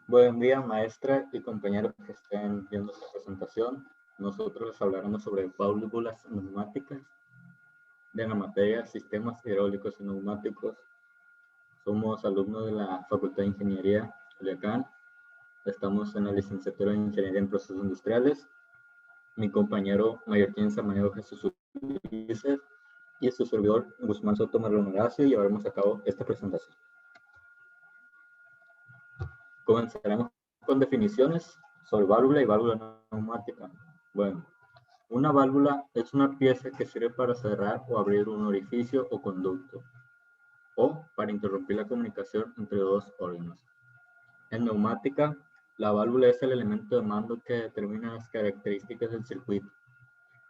Buen día, maestra y compañeros que estén viendo esta presentación. Nosotros les hablaremos sobre válvulas neumáticas de la materia Sistemas Hidráulicos y Neumáticos. Somos alumnos de la Facultad de Ingeniería Culiacán. Estamos en la licenciatura en Ingeniería en Procesos Industriales. Mi compañero Mallorquín Samayo Jesús Ulises y su servidor Guzmán Soto Marlon Horacio llevaremos a cabo esta presentación. Comenzaremos con definiciones sobre válvula y válvula neumática. Bueno, una válvula es una pieza que sirve para cerrar o abrir un orificio o conducto, o para interrumpir la comunicación entre dos órganos. En neumática, la válvula es el elemento de mando que determina las características del circuito,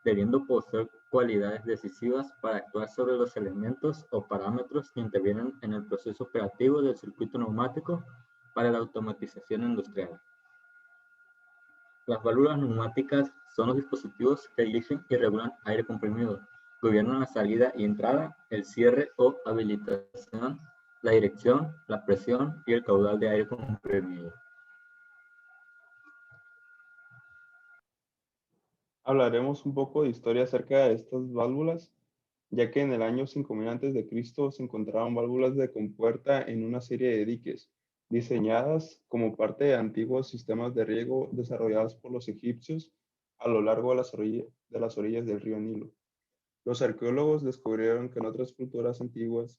debiendo poseer cualidades decisivas para actuar sobre los elementos o parámetros que intervienen en el proceso operativo del circuito neumático para la automatización industrial. Las válvulas neumáticas son los dispositivos que dirigen y regulan aire comprimido, gobiernan la salida y entrada, el cierre o habilitación, la dirección, la presión y el caudal de aire comprimido. Hablaremos un poco de historia acerca de estas válvulas, ya que en el año 5000 a.C. se encontraban válvulas de compuerta en una serie de diques, diseñadas como parte de antiguos sistemas de riego desarrollados por los egipcios a lo largo de las orillas del río Nilo. Los arqueólogos descubrieron que en otras culturas antiguas,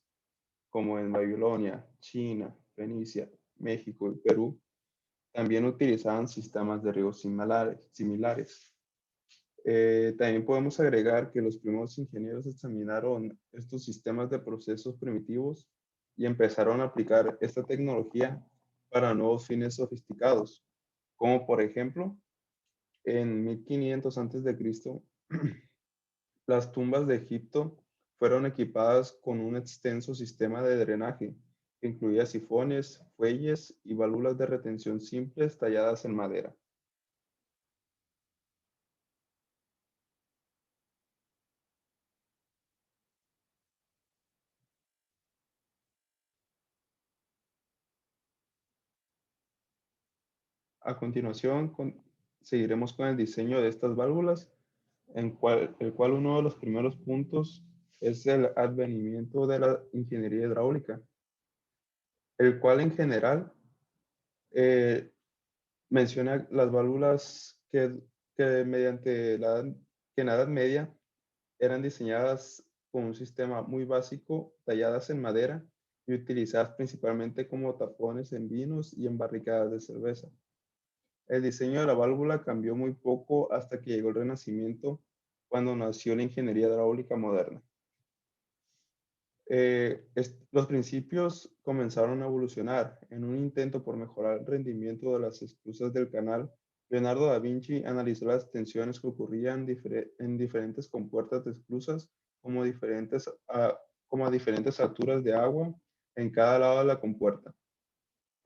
como en Babilonia, China, Fenicia, México y Perú, también utilizaban sistemas de riego similares. También podemos agregar que los primeros ingenieros examinaron estos sistemas de procesos primitivos y empezaron a aplicar esta tecnología para nuevos fines sofisticados, como por ejemplo, en 1500 a.C., las tumbas de Egipto fueron equipadas con un extenso sistema de drenaje que incluía sifones, fuelles y válvulas de retención simples talladas en madera. A continuación, seguiremos con el diseño de estas válvulas, el cual uno de los primeros puntos es el advenimiento de la ingeniería hidráulica, el cual en general eh, menciona las válvulas que mediante que en la Edad Media eran diseñadas con un sistema muy básico, talladas en madera y utilizadas principalmente como tapones en vinos y en barricadas de cerveza. El diseño de la válvula cambió muy poco hasta que llegó el Renacimiento, cuando nació la ingeniería hidráulica moderna. Los principios comenzaron a evolucionar. En un intento por mejorar el rendimiento de las esclusas del canal, Leonardo da Vinci analizó las tensiones que ocurrían en diferentes compuertas de esclusas como a diferentes alturas de agua en cada lado de la compuerta.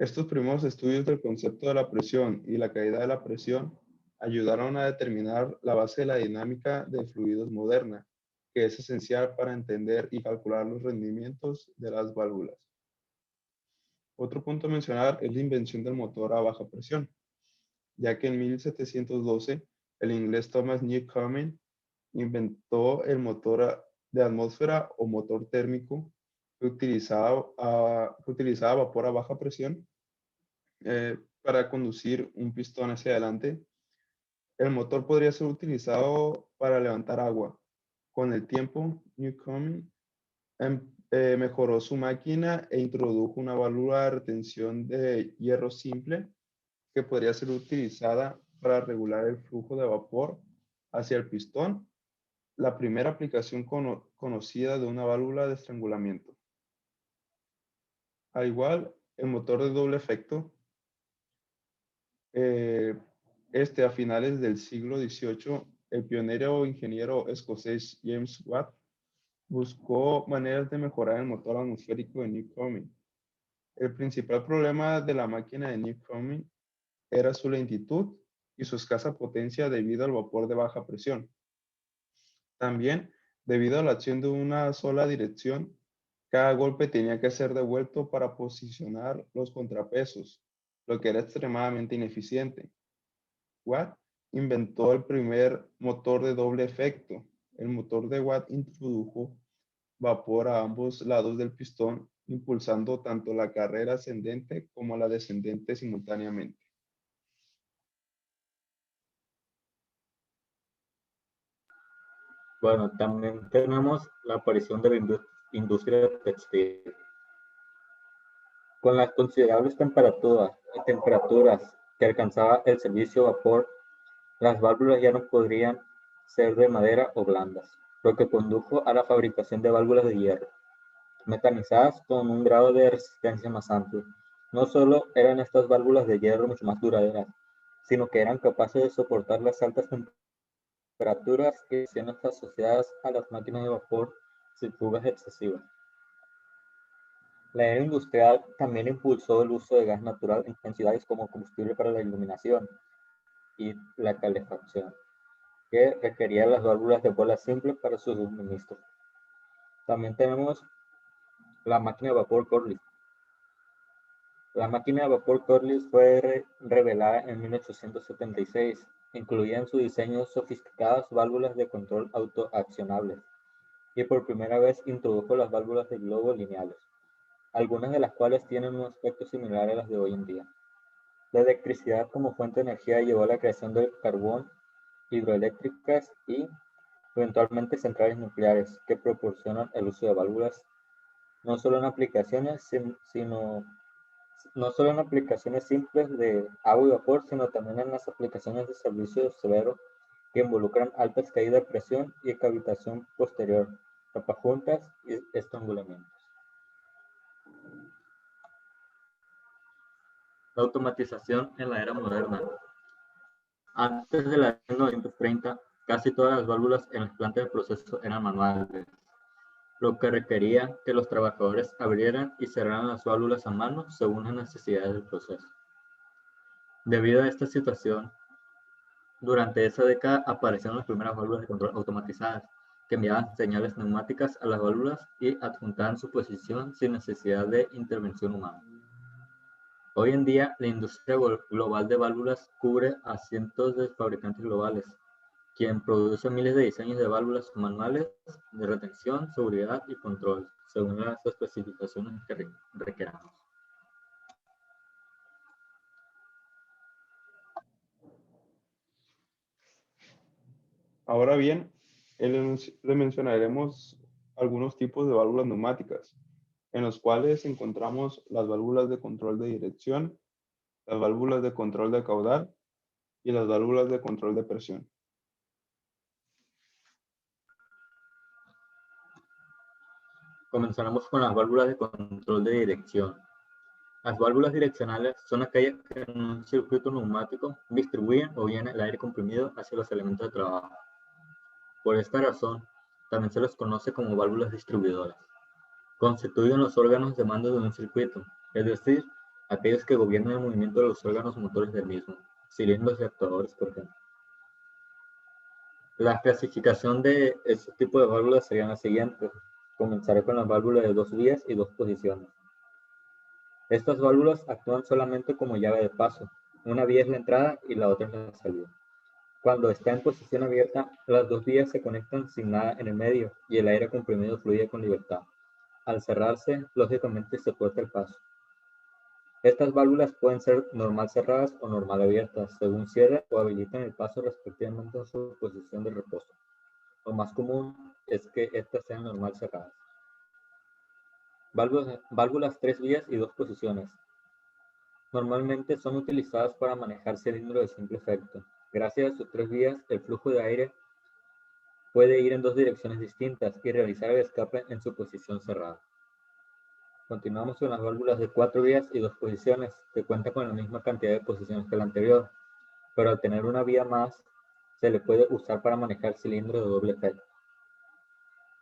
Estos primeros estudios del concepto de la presión y la caída de la presión ayudaron a determinar la base de la dinámica de fluidos moderna, que es esencial para entender y calcular los rendimientos de las válvulas. Otro punto a mencionar es la invención del motor a baja presión, ya que en 1712 el inglés Thomas Newcomen inventó el motor de atmósfera o motor térmico que utilizaba vapor a baja presión para conducir un pistón hacia adelante. El motor podría ser utilizado para levantar agua. Con el tiempo, Newcomen mejoró su máquina e introdujo una válvula de retención de hierro simple que podría ser utilizada para regular el flujo de vapor hacia el pistón, la primera aplicación conocida de una válvula de estrangulamiento. Al igual, el motor de doble efecto a finales del siglo XVIII, el pionero ingeniero escocés James Watt buscó maneras de mejorar el motor atmosférico de Newcomen. El principal problema de la máquina de Newcomen era su lentitud y su escasa potencia debido al vapor de baja presión. También, debido a la acción de una sola dirección, cada golpe tenía que ser devuelto para posicionar los contrapesos, lo que era extremadamente ineficiente. Watt inventó el primer motor de doble efecto. El motor de Watt introdujo vapor a ambos lados del pistón, impulsando tanto la carrera ascendente como la descendente simultáneamente. Bueno, también tenemos la aparición de la industria textil. Con las considerables temperaturas que alcanzaba el servicio a vapor, las válvulas ya no podrían ser de madera o blandas, lo que condujo a la fabricación de válvulas de hierro, mecanizadas con un grado de resistencia más amplio. No solo eran estas válvulas de hierro mucho más duraderas, sino que eran capaces de soportar las altas temperaturas y presiones asociadas a las máquinas de vapor sin fugas excesivas. La era industrial también impulsó el uso de gas natural en ciudades como combustible para la iluminación y la calefacción, que requería las válvulas de bola simple para su suministro. También tenemos la máquina de vapor Corliss. La máquina de vapor Corliss fue revelada en 1876. Incluía en su diseño sofisticadas válvulas de control autoaccionables y por primera vez introdujo las válvulas de globo lineales, algunas de las cuales tienen un aspecto similar a las de hoy en día. La electricidad como fuente de energía llevó a la creación del carbón, hidroeléctricas y eventualmente centrales nucleares que proporcionan el uso de válvulas no solo en aplicaciones, no solo en aplicaciones simples de agua y vapor, sino también en las aplicaciones de servicio severo que involucran altas caídas de presión y cavitación posterior, tapajuntas y estrangulamientos. La automatización en la era moderna. Antes de la 1930, casi todas las válvulas en las plantas de proceso eran manuales, lo que requería que los trabajadores abrieran y cerraran las válvulas a mano según las necesidades del proceso. Debido a esta situación, durante esa década aparecieron las primeras válvulas de control automatizadas, que enviaban señales neumáticas a las válvulas y adjuntaban su posición sin necesidad de intervención humana. Hoy en día, la industria global de válvulas cubre a cientos de fabricantes globales, quien produce miles de diseños de válvulas manuales de retención, seguridad y control, según las especificaciones que requeramos. Ahora bien, le mencionaremos algunos tipos de válvulas neumáticas, en los cuales encontramos las válvulas de control de dirección, las válvulas de control de caudal y las válvulas de control de presión. Comenzaremos con las válvulas de control de dirección. Las válvulas direccionales son aquellas que en un circuito neumático distribuyen o vienen el aire comprimido hacia los elementos de trabajo. Por esta razón, también se les conoce como válvulas distribuidoras. Constituyen los órganos de mando de un circuito, es decir, aquellos que gobiernan el movimiento de los órganos motores del mismo, cilindros y actuadores, por ejemplo. La clasificación de este tipo de válvulas serían las siguientes. Comenzaré con las válvulas de 2 vías y 2 posiciones. Estas válvulas actúan solamente como llave de paso. Una vía es la entrada y la otra es la salida. Cuando está en posición abierta, las 2 vías se conectan sin nada en el medio y el aire comprimido fluye con libertad. Al cerrarse, lógicamente se corta el paso. Estas válvulas pueden ser normal cerradas o normal abiertas, según cierren o habiliten el paso respectivamente en su posición de reposo. Lo más común es que estas sean normal cerradas. Válvulas 3 vías y 2 posiciones. Normalmente son utilizadas para manejar cilindros de simple efecto. Gracias a sus 3 vías, el flujo de aire puede ir en 2 direcciones distintas y realizar el escape en su posición cerrada. Continuamos con las válvulas de 4 vías y 2 posiciones, que cuentan con la misma cantidad de posiciones que la anterior, pero al tener una vía más, se le puede usar para manejar cilindros de doble efecto.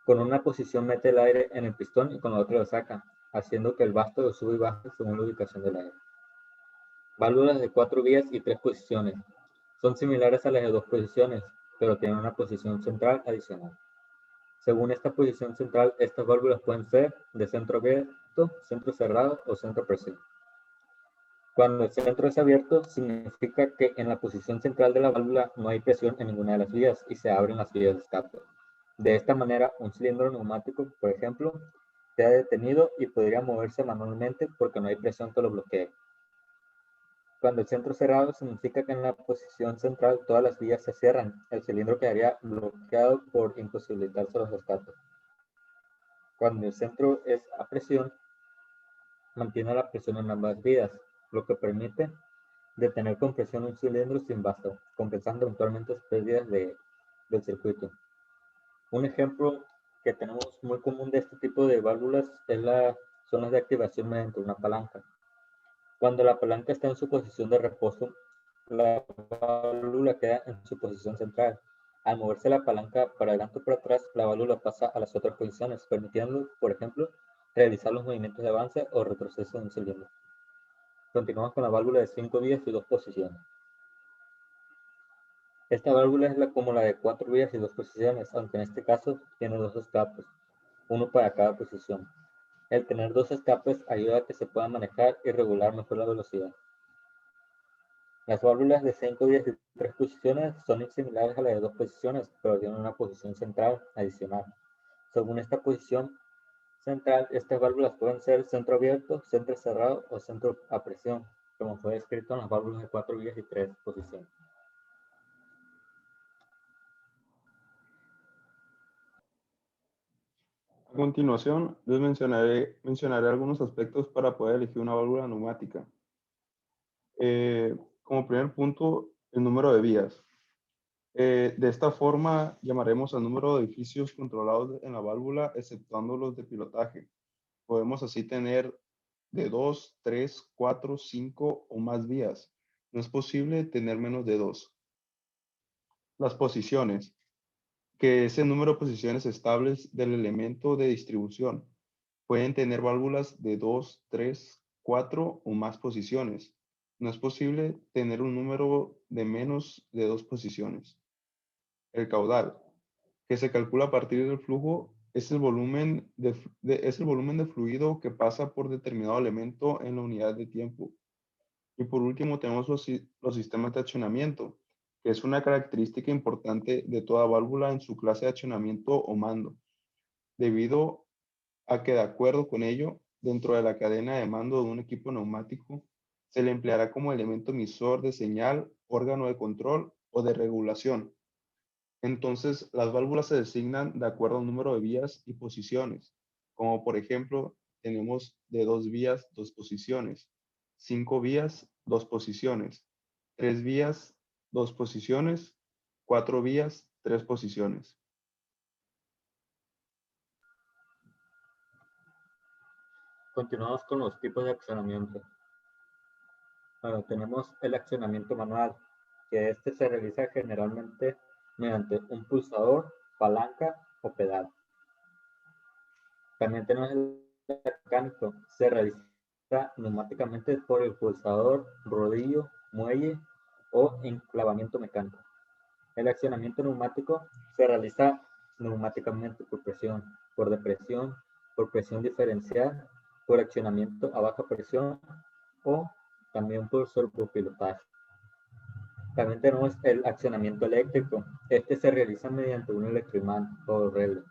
Con una posición mete el aire en el pistón y con la otra lo saca, haciendo que el vástago suba y baje según la ubicación del aire. Válvulas de 4 vías y 3 posiciones. Son similares a las de 2 posiciones, pero tienen una posición central adicional. Según esta posición central, estas válvulas pueden ser de centro abierto, centro cerrado o centro presión. Cuando el centro es abierto, significa que en la posición central de la válvula no hay presión en ninguna de las vías y se abren las vías de escape. De esta manera, un cilindro neumático, por ejemplo, queda detenido y podría moverse manualmente porque no hay presión que lo bloquee. Cuando el centro es cerrado, significa que en la posición central todas las vías se cierran. El cilindro quedaría bloqueado por imposibilitarse los escapes. Cuando el centro es a presión, mantiene la presión en ambas vías, lo que permite detener con presión un cilindro sin basto, compensando eventualmente las pérdidas del circuito. Un ejemplo que tenemos muy común de este tipo de válvulas es las zonas de activación mediante una palanca. Cuando la palanca está en su posición de reposo, la válvula queda en su posición central. Al moverse la palanca para adelante o para atrás, la válvula pasa a las otras posiciones, permitiendo, por ejemplo, realizar los movimientos de avance o retroceso de un cilindro. Continuamos con la válvula de 5 vías y 2 posiciones. Esta válvula es como la de 4 vías y 2 posiciones, aunque en este caso tiene 2 escapes, uno para cada posición. El tener 2 escapes ayuda a que se pueda manejar y regular mejor la velocidad. Las válvulas de 5 vías y 3 posiciones son similares a las de 2 posiciones, pero tienen una posición central adicional. Según esta posición central, estas válvulas pueden ser centro abierto, centro cerrado o centro a presión, como fue descrito en las válvulas de 4 vías y 3 posiciones. A continuación, les mencionaré algunos aspectos para poder elegir una válvula neumática. Como primer punto, el número de vías. De esta forma, llamaremos al número de edificios controlados en la válvula, exceptuando los de pilotaje. Podemos así tener de 2, 3, 4, 5 o más vías. No es posible tener menos de 2. Las posiciones, que es el número de posiciones estables del elemento de distribución. Pueden tener válvulas de 2, 3, 4 o más posiciones. No es posible tener un número de menos de 2 posiciones. El caudal, que se calcula a partir del flujo, es el volumen de fluido que pasa por determinado elemento en la unidad de tiempo. Y por último tenemos los sistemas de accionamiento, que es una característica importante de toda válvula en su clase de accionamiento o mando, debido a que de acuerdo con ello, dentro de la cadena de mando de un equipo neumático, se le empleará como elemento emisor de señal, órgano de control o de regulación. Entonces, las válvulas se designan de acuerdo al número de vías y posiciones, como por ejemplo, tenemos de 2 vías, 2 posiciones, 5 vías, 2 posiciones, 3 vías, 2 posiciones, 4 vías, 3 posiciones. Continuamos con los tipos de accionamiento. Bueno, tenemos el accionamiento manual, que este se realiza generalmente mediante un pulsador, palanca o pedal. También tenemos el mecánico, se realiza neumáticamente por el pulsador, rodillo, muelle o enclavamiento mecánico. El accionamiento neumático se realiza neumáticamente por depresión, por presión diferencial, por accionamiento a baja presión o también por servopilotaje. También tenemos el accionamiento eléctrico. Este se realiza mediante un electroimán o relé,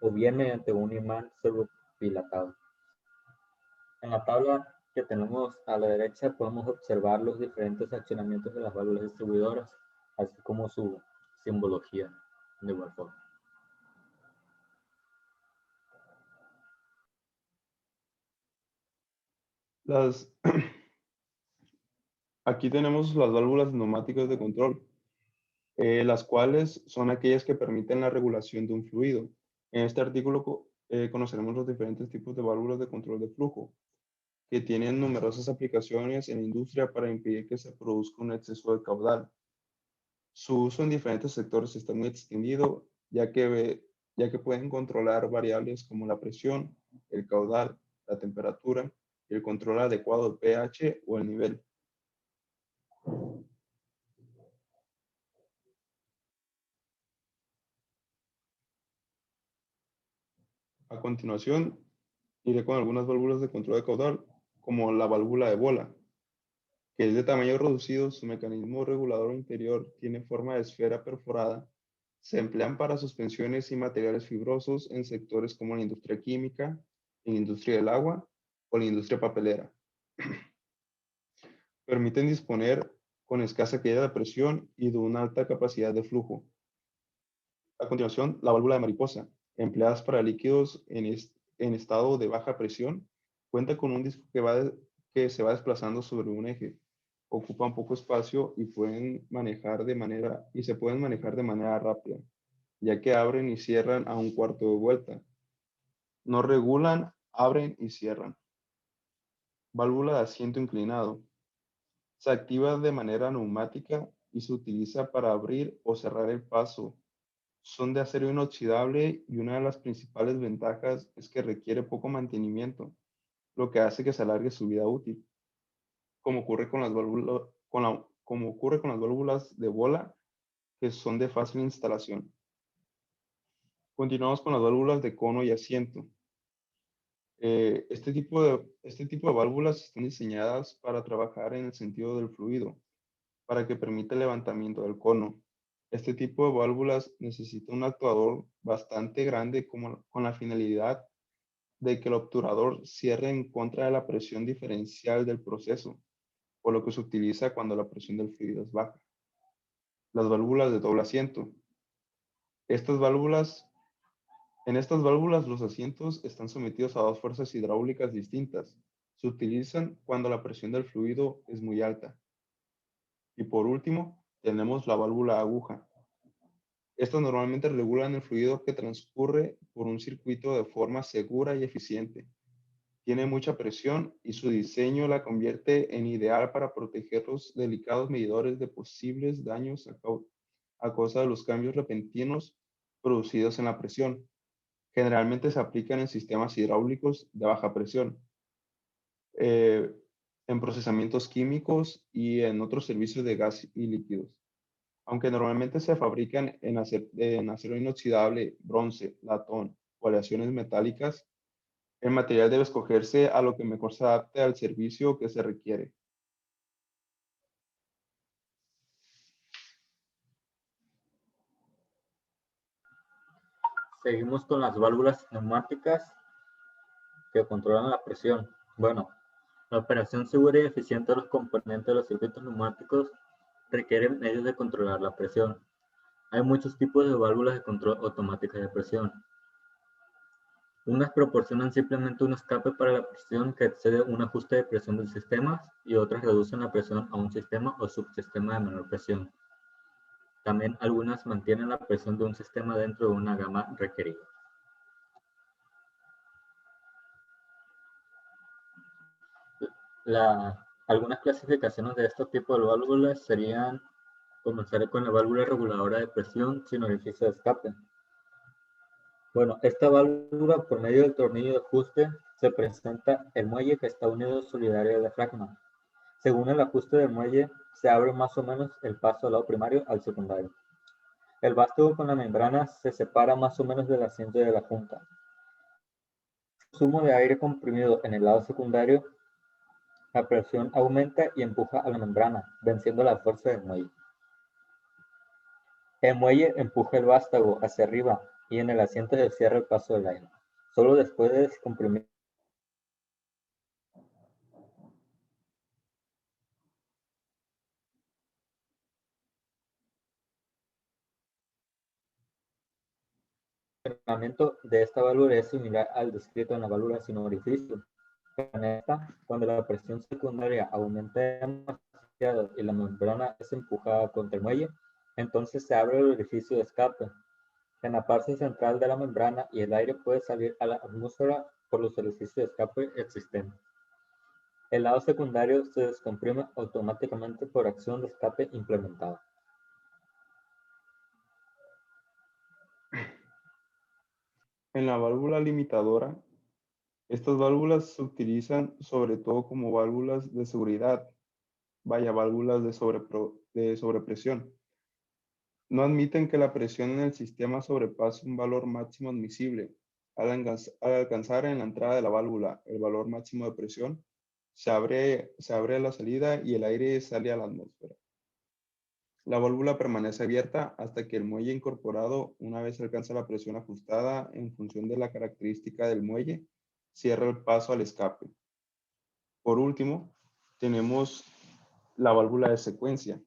o bien mediante un imán servopilatado. En la tabla que tenemos a la derecha podemos observar los diferentes accionamientos de las válvulas distribuidoras, así como su simbología de igual forma. Aquí tenemos las válvulas neumáticas de control, las cuales son aquellas que permiten la regulación de un fluido. En este artículo conoceremos los diferentes tipos de válvulas de control de flujo, que tienen numerosas aplicaciones en la industria para impedir que se produzca un exceso de caudal. Su uso en diferentes sectores está muy extendido, ya que pueden controlar variables como la presión, el caudal, la temperatura y el control adecuado del pH o el nivel. A continuación, iré con algunas válvulas de control de caudal, como la válvula de bola. que es de tamaño reducido, su mecanismo regulador interior tiene forma de esfera perforada, se emplean para suspensiones y materiales fibrosos en sectores como la industria química, la industria del agua o la industria papelera. Permiten disponer con escasa caída de presión y de una alta capacidad de flujo. A continuación, la válvula de mariposa, empleadas para líquidos en estado de baja presión, cuenta con un disco que se va desplazando sobre un eje. Ocupan poco espacio y se pueden manejar de manera rápida, ya que abren y cierran a un cuarto de vuelta. No regulan, abren y cierran. Válvula de asiento inclinado. Se activa de manera neumática y se utiliza para abrir o cerrar el paso. Son de acero inoxidable y una de las principales ventajas es que requiere poco mantenimiento, lo que hace que se alargue su vida útil, como ocurre con las válvulas, como ocurre con las válvulas de bola, que son de fácil instalación. Continuamos con las válvulas de cono y asiento. Este tipo de válvulas están diseñadas para trabajar en el sentido del fluido, para que permita el levantamiento del cono. Este tipo de válvulas necesita un actuador bastante grande con la finalidad de que el obturador cierre en contra de la presión diferencial del proceso, por lo que se utiliza cuando la presión del fluido es baja. Las válvulas de doble asiento. En estas válvulas los asientos están sometidos a dos fuerzas hidráulicas distintas. Se utilizan cuando la presión del fluido es muy alta. Y por último, tenemos la válvula aguja. Estas normalmente regulan el fluido que transcurre por un circuito de forma segura y eficiente. Tiene mucha presión y su diseño la convierte en ideal para proteger los delicados medidores de posibles daños a causa de los cambios repentinos producidos en la presión. Generalmente se aplican en sistemas hidráulicos de baja presión, eh, en procesamientos químicos y en otros servicios de gas y líquidos. Aunque normalmente se fabrican en acero inoxidable, bronce, latón o aleaciones metálicas, el material debe escogerse a lo que mejor se adapte al servicio que se requiere. Seguimos con las válvulas neumáticas que controlan la presión. Bueno, la operación segura y eficiente de los componentes de los circuitos neumáticos requiere medios de controlar la presión. Hay muchos tipos de válvulas de control automática de presión. Unas proporcionan simplemente un escape para la presión que excede un ajuste de presión del sistema y otras reducen la presión a un sistema o subsistema de menor presión. También algunas mantienen la presión de un sistema dentro de una gama requerida. Algunas clasificaciones de estos tipos de válvulas serían: comenzaré con la válvula reguladora de presión sin orificio de escape. Bueno, esta válvula, por medio del tornillo de ajuste, se presenta el muelle que está unido solidario al diafragma. Según el ajuste del muelle, se abre más o menos el paso del lado primario al secundario. El vástago con la membrana se separa más o menos del asiento de la junta. El consumo de aire comprimido en el lado secundario, la presión aumenta y empuja a la membrana, venciendo la fuerza del muelle. El muelle empuja el vástago hacia arriba y en el asiento se cierra el paso del aire. Solo después de descomprimir el funcionamiento de esta válvula es similar al descrito en la válvula sin orificio. En esta, cuando la presión secundaria aumenta demasiado y la membrana es empujada contra el muelle, entonces se abre el orificio de escape en la parte central de la membrana y el aire puede salir a la atmósfera por los orificios de escape existentes. El lado secundario se descomprime automáticamente por acción de escape implementada. En la válvula limitadora, estas válvulas se utilizan sobre todo como válvulas de seguridad, válvulas de sobrepresión. No admiten que la presión en el sistema sobrepase un valor máximo admisible. Al alcanzar en la entrada de la válvula el valor máximo de presión, se abre a la salida y el aire sale a la atmósfera. La válvula permanece abierta hasta que el muelle incorporado, una vez alcanza la presión ajustada en función de la característica del muelle, cierra el paso al escape. Por último, tenemos la válvula de secuencia,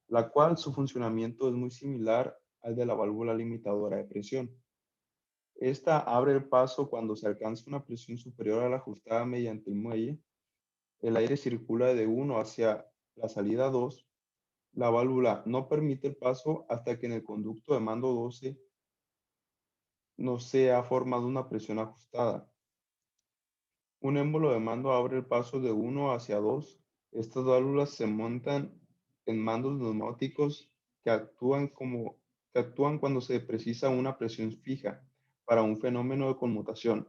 la cual su funcionamiento es muy similar al de la válvula limitadora de presión. Esta abre el paso cuando se alcanza una presión superior a la ajustada mediante el muelle. El aire circula de 1 hacia la salida 2. La válvula no permite el paso hasta que en el conducto de mando 12 no se ha formado una presión ajustada. Un émbolo de mando abre el paso de 1 hacia 2. Estas válvulas se montan en mandos neumáticos que actúan cuando se precisa una presión fija para un fenómeno de conmutación,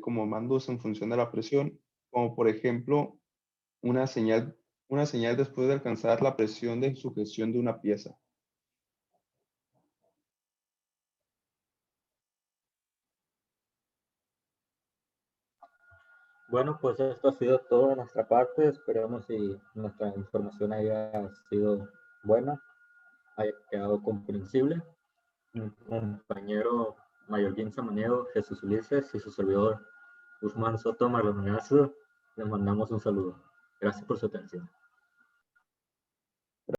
como mandos en función de la presión, como por ejemplo una señal después de alcanzar la presión de sujeción de una pieza. Bueno, pues esto ha sido todo de nuestra parte. Esperemos si nuestra información haya sido buena, haya quedado comprensible. Mi compañero Mayorguín Samaniego, Jesús Ulises y su servidor Guzmán Soto Maldonado, le mandamos un saludo. Gracias por su atención.